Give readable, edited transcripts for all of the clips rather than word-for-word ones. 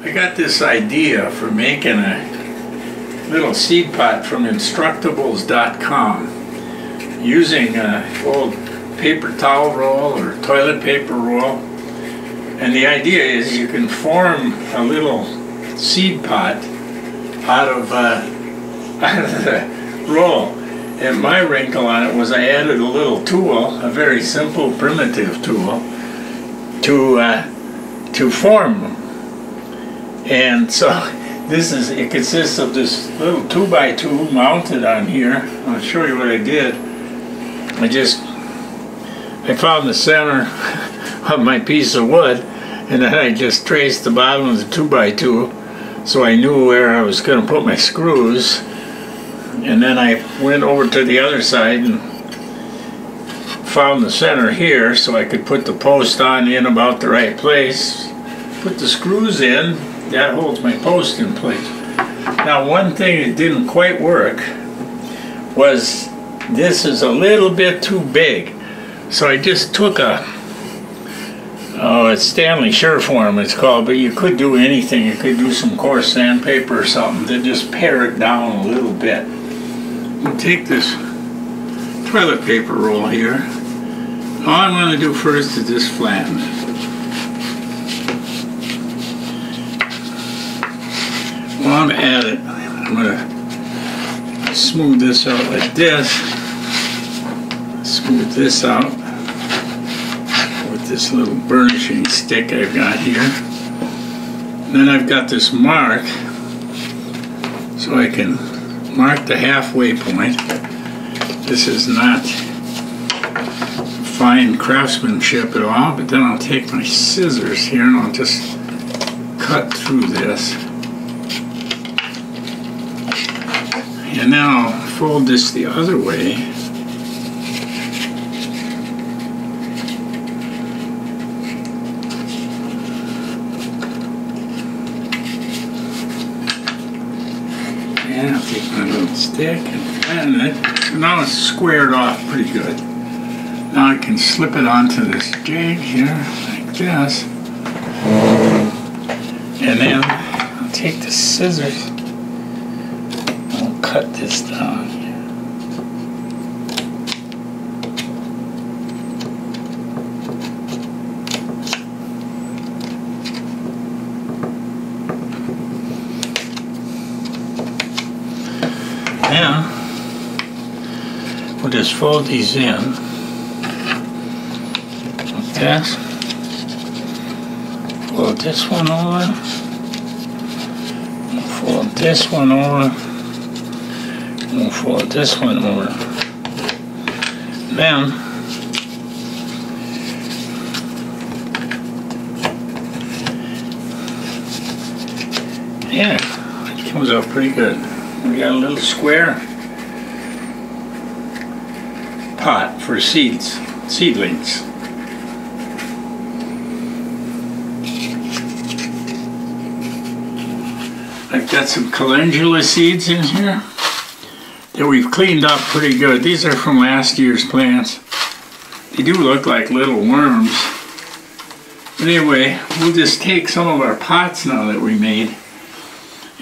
I got this idea for making a little seed pot from Instructables.com using an old paper towel roll or toilet paper roll. And the idea is you can form a little seed pot out of the roll. And my wrinkle on it was I added a little tool, a very simple primitive tool, to form them. And so it consists of this little 2x2 mounted on here. I'll show you what I did. I found the center of my piece of wood, and then I just traced the bottom of the 2x2 so I knew where I was going to put my screws. And then I went over to the other side and found the center here so I could put the post on in about the right place. Put the screws in, that holds my post in place. Now one thing that didn't quite work was this is a little bit too big. So I just took it's Stanley Sureform it's called, but you could do anything. You could do some coarse sandpaper or something to just pare it down a little bit. We'll take this toilet paper roll here. All I'm going to do first is just flatten it. While I'm at it, I'm going to smooth this out like this. Smooth this out with this little burnishing stick I've got here. And then I've got this mark so I can mark the halfway point. This is not fine craftsmanship at all, but then I'll take my scissors here and I'll just cut through this. And then I'll fold this the other way. And I'll take my little stick and flatten it. So now it's squared off pretty good. Now I can slip it onto this jig here, like this. And then I'll take the scissors and I'll cut this down here. Now, we'll just fold these in like this. Fold this one over. We'll fold this one over. We'll fold this one over. Then, yeah, it comes out pretty good. We got a little square pot for seedlings. I've got some calendula seeds in here that we've cleaned up pretty good. These are from last year's plants. They do look like little worms. But anyway, we'll just take some of our pots now that we made.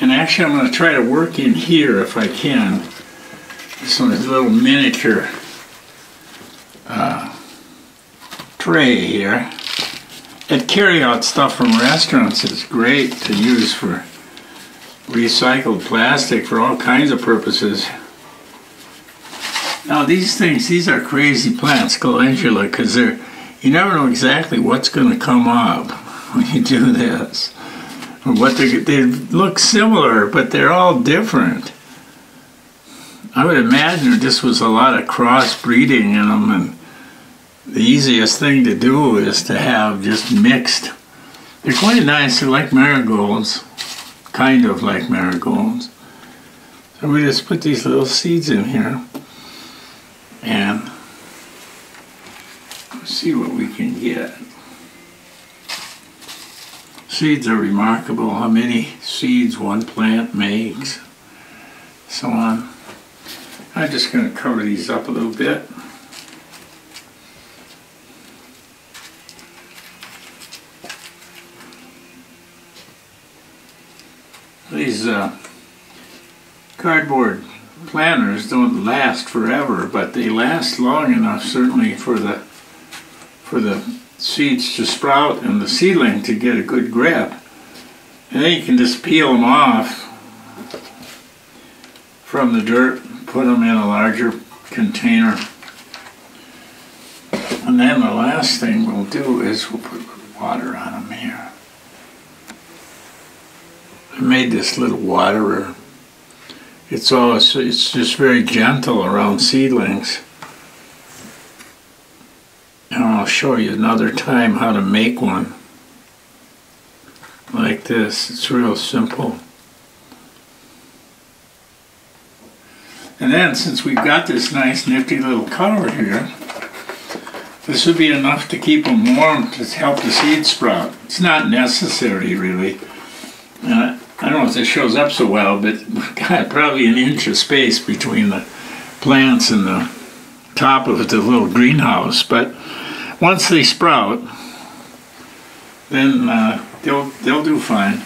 And actually I'm going to try to work in here if I can. This one is a little miniature tray here. That carry-out stuff from restaurants is great to use for recycled plastic for all kinds of purposes. Now these are crazy plants, calendula, because you never know exactly what's going to come up when you do this. They look similar, but they're all different. I would imagine this was a lot of crossbreeding in them, and the easiest thing to do is to have just mixed. They're quite nice. They're like marigolds, kind of like marigolds. So we just put these little seeds in here, and see what we can get. Seeds are remarkable, how many seeds one plant makes, so on. I'm just going to cover these up a little bit. These cardboard planters don't last forever, but they last long enough certainly for the seeds to sprout and the seedling to get a good grip. And then you can just peel them off from the dirt, put them in a larger container. And then the last thing we'll do is we'll put water on them here. I made this little waterer. It's just very gentle around seedlings. And I'll show you another time how to make one like this. It's real simple. And then since we've got this nice nifty little cover here, this would be enough to keep them warm to help the seeds sprout. It's not necessary really. I don't know if this shows up so well, but we've got probably an inch of space between the plants and the top of the little greenhouse. But once they sprout, then they'll do fine.